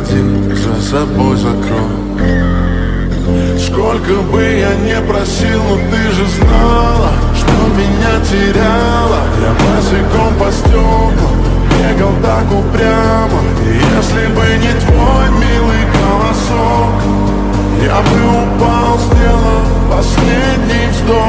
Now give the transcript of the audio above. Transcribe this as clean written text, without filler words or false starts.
уходи, за собой закрой. Сколько бы я не просил, но ты же знала, что меня теряла. Я босиком по стеклам бегал так упрямо. И если бы не твой милый голосок, я бы упал, сделав последний вздох.